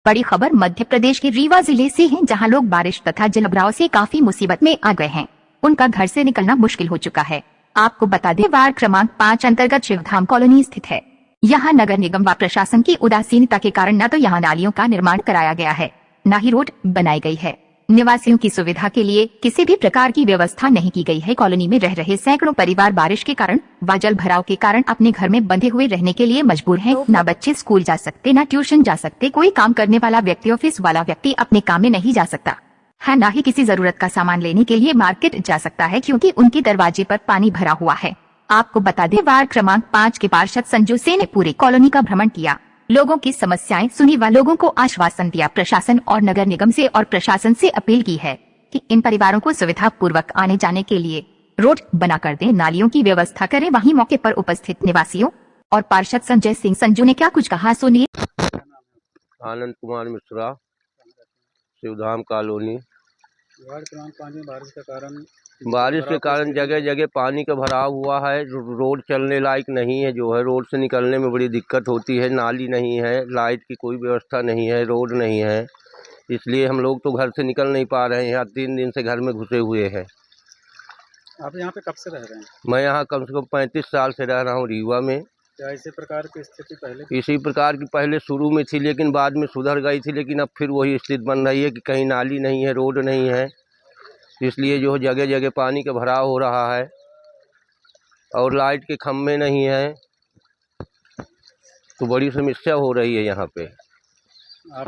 बड़ी खबर मध्य प्रदेश के रीवा जिले से है, जहां लोग बारिश तथा जलभराव से काफी मुसीबत में आ गए हैं। उनका घर से निकलना मुश्किल हो चुका है। आपको बता दें, वार्ड क्रमांक 5 अंतर्गत शिवधाम कॉलोनी स्थित है। यहाँ नगर निगम व प्रशासन की उदासीनता के कारण न तो यहाँ नालियों का निर्माण कराया गया है, न ही रोड बनाई गई है। निवासियों की सुविधा के लिए किसी भी प्रकार की व्यवस्था नहीं की गई है। कॉलोनी में रह रहे सैकड़ों परिवार बारिश के कारण व जल भराव के कारण अपने घर में बंधे हुए रहने के लिए मजबूर हैं। न बच्चे स्कूल जा सकते, न ट्यूशन जा सकते, कोई काम करने वाला व्यक्ति, ऑफिस वाला व्यक्ति अपने काम में नहीं जा सकता है, न ही किसी जरूरत का सामान लेने के लिए मार्केट जा सकता है, क्योंकि उनके दरवाजे पर पानी भरा हुआ है। आपको बता दें, वार्ड क्रमांक 5 के पार्षद संजू सेन ने पूरे कॉलोनी का भ्रमण किया, लोगों की समस्याएं सुनी व लोगों को आश्वासन दिया। प्रशासन और नगर निगम से और प्रशासन से अपील की है कि इन परिवारों को सुविधा पूर्वक आने जाने के लिए रोड बना कर दें, नालियों की व्यवस्था करें। वहीं मौके पर उपस्थित निवासियों और पार्षद संजय सिंह संजू ने क्या कुछ कहा, सुनिए। आनंद कुमार मिश्रा, शिवधाम कॉलोनी। वार्ड क्रमांक 5 में बारिश के कारण जगह जगह पानी का भराव हुआ है। रोड चलने लायक नहीं है, जो है रोड से निकलने में बड़ी दिक्कत होती है। नाली नहीं है, लाइट की कोई व्यवस्था नहीं है, रोड नहीं है, इसलिए हम लोग तो घर से निकल नहीं पा रहे हैं। 3 दिन से घर में घुसे हुए हैं। आप यहाँ पे कब से रह रहे हैं? मैं यहाँ कम से कम 35 साल से रह रहा हूँ रीवा में। क्या इसी प्रकार की स्थिति पहले? इसी प्रकार की पहले शुरू में थी, लेकिन बाद में सुधर गई थी, लेकिन अब फिर वही स्थिति बन रही है कि कहीं नाली नहीं है, रोड नहीं है, इसलिए जो है जगह जगह पानी का भराव हो रहा है और लाइट के खम्भे नहीं हैं, तो बड़ी समस्या हो रही है यहाँ पे।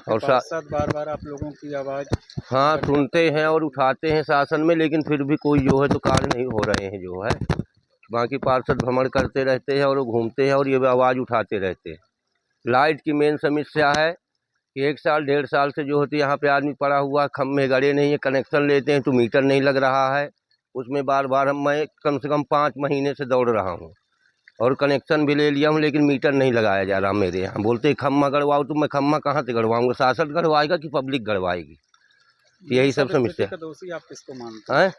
और साथ बार बार आप लोगों की आवाज़ हाँ सुनते हैं और उठाते हैं शासन में, लेकिन फिर भी कोई जो है तो कार्य नहीं हो रहे हैं। जो है बाकी पार्षद भ्रमण करते रहते हैं और वो घूमते हैं और ये आवाज़ उठाते रहते हैं। लाइट की मेन समस्या है कि 1 साल 1.5 साल से जो होती है यहाँ पे आदमी पड़ा हुआ, खम्भे गड़े नहीं है, कनेक्शन लेते हैं तो मीटर नहीं लग रहा है उसमें। बार बार मैं कम से कम 5 महीने से दौड़ रहा हूँ और कनेक्शन भी ले लिया हूँ, लेकिन मीटर नहीं लगाया जा रहा मेरे यहाँ। बोलते खम्भा गड़वाओ, तो मैं खम्भा कहाँ से गड़वाऊँगा? शासन गड़वाएगा कि पब्लिक गड़वाएगी? यही सब समस्या का दोषी आप किसको मानते हैं?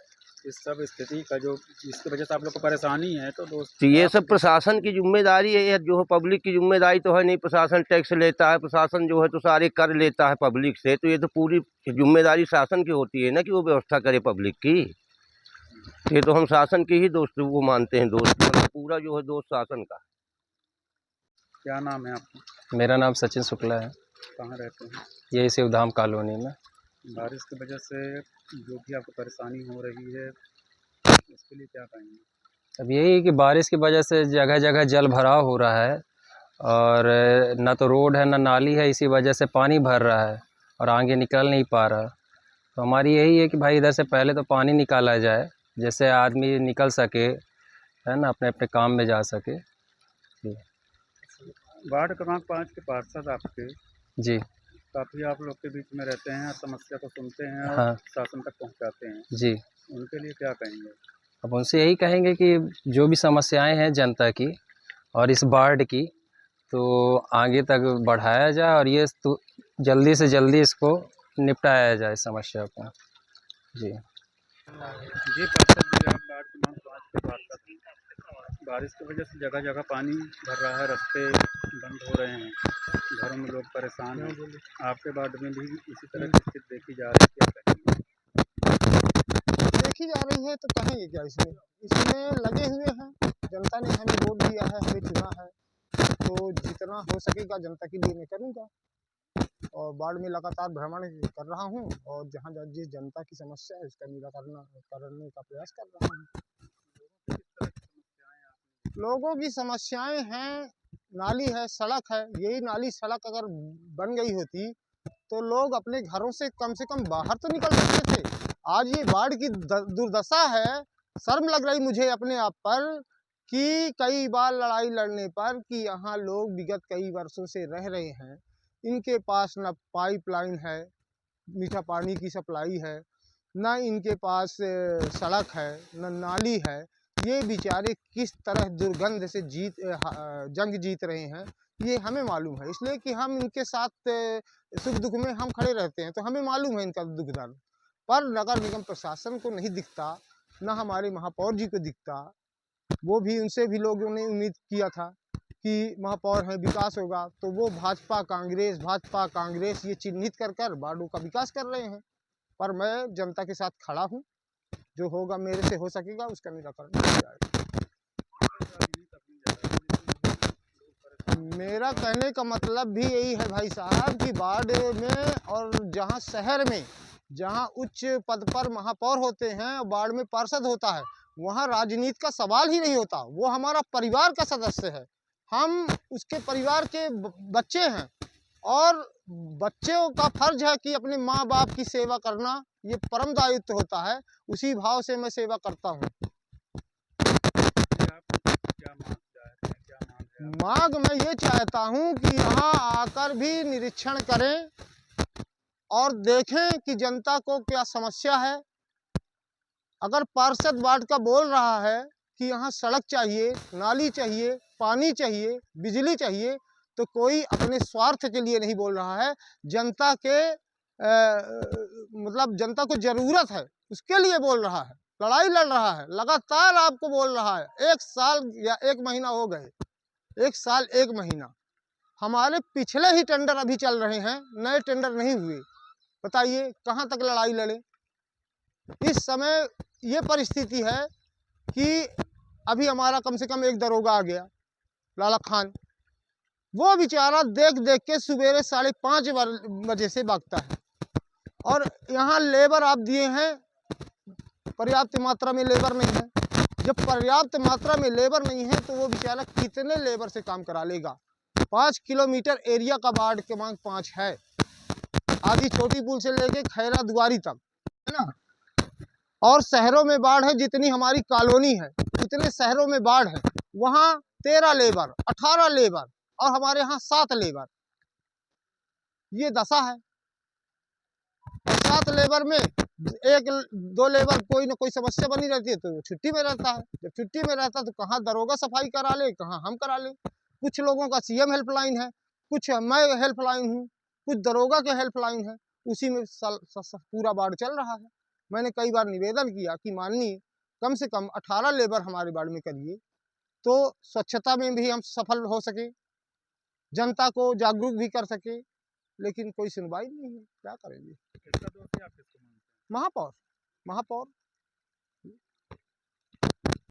इस सब स्थिति का जो जिसकी वजह से आप लोग को परेशानी है, तो ये सब प्रशासन की जिम्मेदारी है, जो है पब्लिक की जिम्मेदारी तो है नहीं। प्रशासन टैक्स लेता है, प्रशासन जो है तो सारे कर लेता है पब्लिक से, तो ये तो पूरी जिम्मेदारी शासन की होती है ना कि वो व्यवस्था करे पब्लिक की। ये तो हम शासन की ही दोस्त वो मानते हैं, दोस्त मतलब पूरा जो है दोस्त शासन का। क्या नाम है आपका? मेरा नाम सचिन शुक्ला है। कहाँ रहते हैं? यही शिवधाम कॉलोनी में। बारिश की वजह से जो भी आपको परेशानी हो रही है, उसके लिए क्या कहेंगे? अब यही है कि बारिश की वजह से जगह जगह जल भराव हो रहा है और ना तो रोड है ना नाली है, इसी वजह से पानी भर रहा है और आगे निकल नहीं पा रहा। तो हमारी यही है कि भाई इधर से पहले तो पानी निकाला जाए, जैसे आदमी निकल सके, है ना, अपने अपने काम में जा सके। वार्ड क्रमांक 5 के पार्षद आपके जी, काफ़ी आप लोग के बीच में रहते हैं, समस्या को सुनते हैं और हाँ शासन तक पहुंचाते हैं। जी। उनके लिए क्या कहेंगे? अब उनसे यही कहेंगे कि जो भी समस्याएं हैं जनता की और इस वार्ड की, तो आगे तक बढ़ाया जाए और ये तो जल्दी से जल्दी इसको निपटाया जाए समस्या को। जी जी पार्षद जी, आप वार्ड क्रमांक 5 के पार्षद हैं। बारिश की वजह से जगह जगह पानी भर रहा है, रास्ते बंद हो रहे हैं, घरों में लोग परेशान हैं। आपके वार्ड में भी इसी तरह की स्थिति देखी जा रही है, क्या कहेंगे? देखी जा रही है तो कहेंगे क्या? इसमें लगे हुए हैं। जनता ने हमें वोट दिया है, हमें चुना है, तो जितना हो सकेगा जनता के लिए मैं करूँगा और वार्ड में लगातार भ्रमण कर रहा हूँ और जहाँ जिस जनता की समस्या है उसका निराकरण करने का प्रयास कर रहा हूँ। लोगों की समस्याएं हैं, नाली है, सड़क है। यही नाली सड़क अगर बन गई होती तो लोग अपने घरों से कम बाहर तो निकल सकते थे। आज ये वार्ड की दुर्दशा है। शर्म लग रही मुझे अपने आप पर कि कई बार लड़ाई लड़ने पर कि यहाँ लोग विगत कई वर्षों से रह रहे हैं, इनके पास न पाइपलाइन है, मीठा पानी की सप्लाई है, न इनके पास सड़क है, न नाली है। ये बेचारे किस तरह दुर्गंध से जंग जीत रहे हैं, ये हमें मालूम है, इसलिए कि हम इनके साथ सुख दुख में हम खड़े रहते हैं, तो हमें मालूम है इनका दुख दर्द। पर नगर निगम प्रशासन को नहीं दिखता, न हमारे महापौर जी को दिखता। वो भी उनसे भी लोगों ने उम्मीद किया था कि महापौर है, विकास होगा, तो वो भाजपा कांग्रेस ये चिन्हित कर कर वार्डों का विकास कर रहे हैं। पर मैं जनता के साथ खड़ा हूँ, जो होगा मेरे से हो सकेगा उसका निराकरण किया जाएगा। मेरा कहने का मतलब भी यही है भाई साहब कि वार्ड में और जहाँ शहर में जहाँ उच्च पद पर महापौर होते हैं, वार्ड में पार्षद होता है, वहाँ राजनीति का सवाल ही नहीं होता। वो हमारा परिवार का सदस्य है, हम उसके परिवार के बच्चे हैं और बच्चों का फर्ज है कि अपने माँ बाप की सेवा करना ये परम दायित्व होता है। उसी भाव से मैं सेवा करता हूँ। मांग मैं ये चाहता हूँ कि यहाँ आकर भी निरीक्षण करें और देखें कि जनता को क्या समस्या है। अगर पार्षद वार्ड का बोल रहा है कि यहाँ सड़क चाहिए, नाली चाहिए, पानी चाहिए, बिजली चाहिए, तो कोई अपने स्वार्थ के लिए नहीं बोल रहा है। जनता के मतलब जनता को जरूरत है उसके लिए बोल रहा है, लड़ाई लड़ रहा है, लगातार आपको बोल रहा है। 1 साल या 1 महीना हो गए, 1 साल 1 महीना। हमारे पिछले ही टेंडर अभी चल रहे हैं, नए टेंडर नहीं हुए। बताइए कहाँ तक लड़ाई लड़े। इस समय ये परिस्थिति है कि अभी हमारा कम से कम एक दरोगा आ गया, लाला खान। वो बेचारा देख देख के सवेरे 5:30 बजे से भागता है। और यहाँ लेबर आप दिए हैं, पर्याप्त मात्रा में लेबर नहीं है। जब पर्याप्त मात्रा में लेबर नहीं है तो वो बेचारा कितने लेबर से काम करा लेगा। 5 किलोमीटर एरिया का वार्ड क्रमांक 5 है, आदि छोटी पुल से लेके खैरा दुआरी तक, है ना। और शहरों में बाढ़ है, जितनी हमारी कॉलोनी है उतने शहरों में बाढ़ है। वहाँ 13 लेबर, 18 लेबर और हमारे यहाँ 7 लेबर, ये दशा है। और 7 लेबर में 1-2 लेबर कोई ना कोई समस्या बनी रहती है तो छुट्टी में रहता है। जब छुट्टी में रहता है तो कहाँ दरोगा सफाई करा ले, कहाँ हम करा ले। कुछ लोगों का सीएम हेल्पलाइन है, कुछ मैं हेल्पलाइन हूँ, कुछ दरोगा के हेल्पलाइन है, उसी में पूरा वार्ड चल रहा है। मैंने कई बार निवेदन किया कि माननीय कम से कम 18 लेबर हमारे वार्ड में करिए तो स्वच्छता में भी हम सफल हो सके, जनता को जागरूक भी कर सके, लेकिन कोई सुनवाई नहीं है। क्या करेंगे। महापौर